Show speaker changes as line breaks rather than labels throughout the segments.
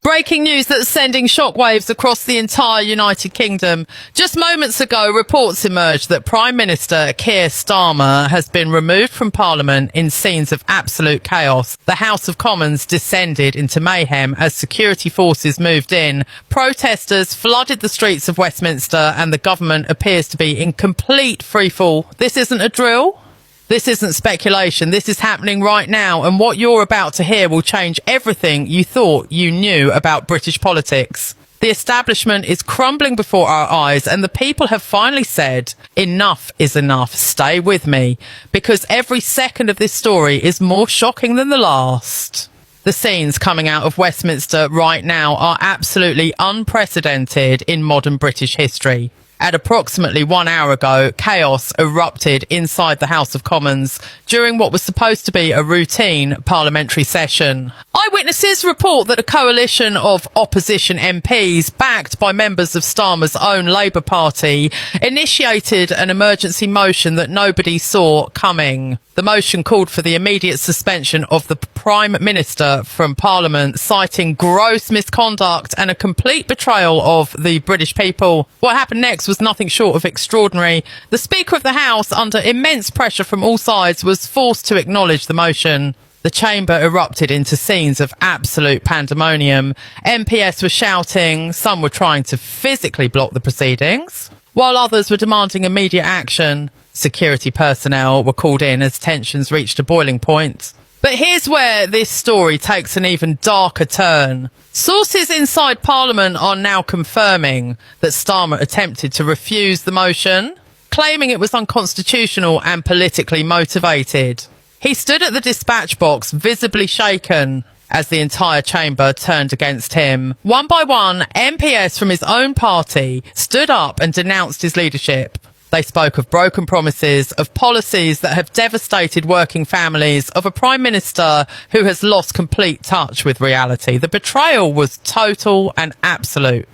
Breaking news that's sending shockwaves across the entire United Kingdom. Just moments ago, reports emerged that Prime Minister Keir Starmer has been removed from Parliament in scenes of absolute chaos. The House of Commons descended into mayhem as security forces moved in. Protesters flooded the streets of Westminster and the government appears to be in complete freefall. This isn't a drill. This isn't speculation. This is happening right now, and what you're about to hear will change everything you thought you knew about British politics. The establishment is crumbling before our eyes, and the people have finally said, enough is enough. Stay with me, because every second of this story is more shocking than the last. The scenes coming out of Westminster right now are absolutely unprecedented in modern British history. At approximately 1 hour ago, chaos erupted inside the House of Commons during what was supposed to be a routine parliamentary session. Eyewitnesses report that a coalition of opposition MPs, backed by members of Starmer's own Labour Party, initiated an emergency motion that nobody saw coming. The motion called for the immediate suspension of the Prime Minister from Parliament, citing gross misconduct and a complete betrayal of the British people. What happened next was nothing short of extraordinary. The Speaker of the House, under immense pressure from all sides, was forced to acknowledge the motion. The chamber erupted into scenes of absolute pandemonium. MPs were shouting, some were trying to physically block the proceedings, while others were demanding immediate action. Security personnel were called in as tensions reached a boiling point. But here's where this story takes an even darker turn. Sources inside Parliament are now confirming that Starmer attempted to refuse the motion, claiming it was unconstitutional and politically motivated. He stood at the dispatch box, visibly shaken, as the entire chamber turned against him. One by one, MPs from his own party stood up and denounced his leadership. They spoke of broken promises, of policies that have devastated working families, of a Prime Minister who has lost complete touch with reality. The betrayal was total and absolute.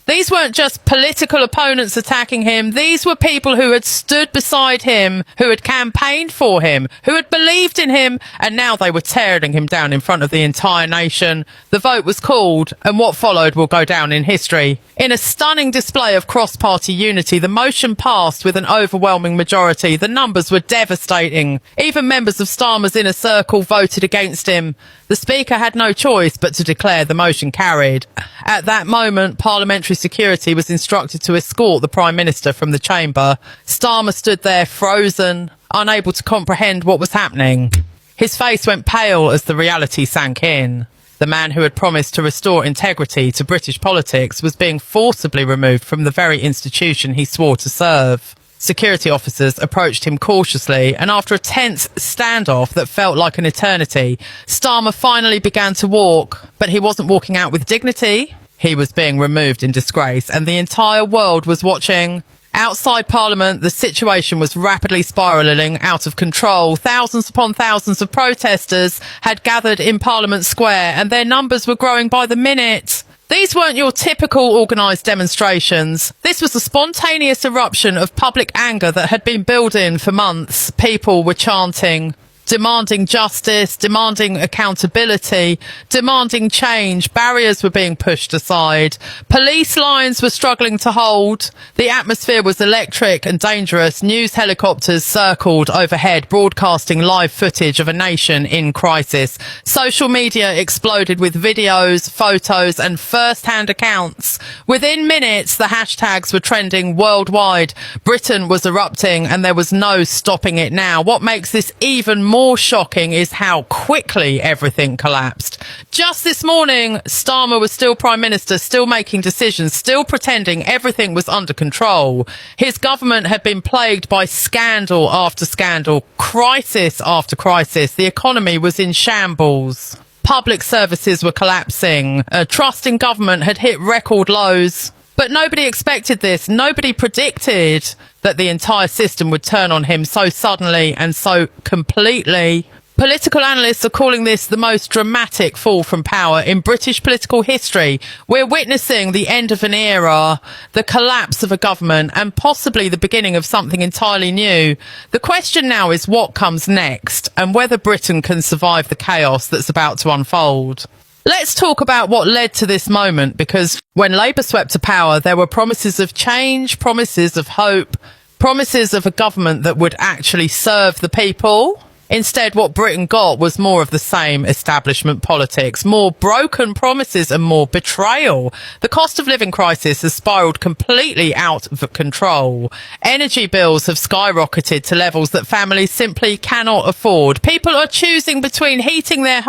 These weren't just political opponents attacking him. These were people who had stood beside him, who had campaigned for him, who had believed in him, and now they were tearing him down in front of the entire nation. The vote was called, and what followed will go down in history. In a stunning display of cross-party unity, the motion passed with an overwhelming majority. The numbers were devastating. Even members of Starmer's inner circle voted against him. The Speaker had no choice but to declare the motion carried. At that moment, parliamentary security was instructed to escort the Prime Minister from the chamber. Starmer stood there frozen, unable to comprehend what was happening. His face went pale as the reality sank in. The man who had promised to restore integrity to British politics was being forcibly removed from the very institution he swore to serve. Security officers approached him cautiously, and after a tense standoff that felt like an eternity, Starmer finally began to walk. But he wasn't walking out with dignity. He was being removed in disgrace, and the entire world was watching. Outside Parliament, the situation was rapidly spiralling out of control. Thousands upon thousands of protesters had gathered in Parliament Square, and their numbers were growing by the minute. These weren't your typical organised demonstrations. This was a spontaneous eruption of public anger that had been building for months. People were chanting, demanding justice, demanding accountability, demanding change. Barriers were being pushed aside. Police lines were struggling to hold. The atmosphere was electric and dangerous. News helicopters circled overhead, broadcasting live footage of a nation in crisis. Social media exploded with videos, photos, and first-hand accounts. Within minutes, the hashtags were trending worldwide. Britain was erupting, and there was no stopping it now. What makes this even more shocking is how quickly everything collapsed. Just this morning, Starmer was still Prime Minister, still making decisions, still pretending everything was under control. His government had been plagued by scandal after scandal, crisis after crisis. The economy was in shambles. Public services were collapsing. Trust in government had hit record lows. But nobody expected this. Nobody predicted that the entire system would turn on him so suddenly and so completely. Political analysts are calling this the most dramatic fall from power in British political history. We're witnessing the end of an era, the collapse of a government, and possibly the beginning of something entirely new. The question now is what comes next, and whether Britain can survive the chaos that's about to unfold. Let's talk about what led to this moment, because when Labour swept to power, there were promises of change, promises of hope, promises of a government that would actually serve the people. Instead, what Britain got was more of the same establishment politics, more broken promises and more betrayal. The cost of living crisis has spiralled completely out of control. Energy bills have skyrocketed to levels that families simply cannot afford. People are choosing between heating their homes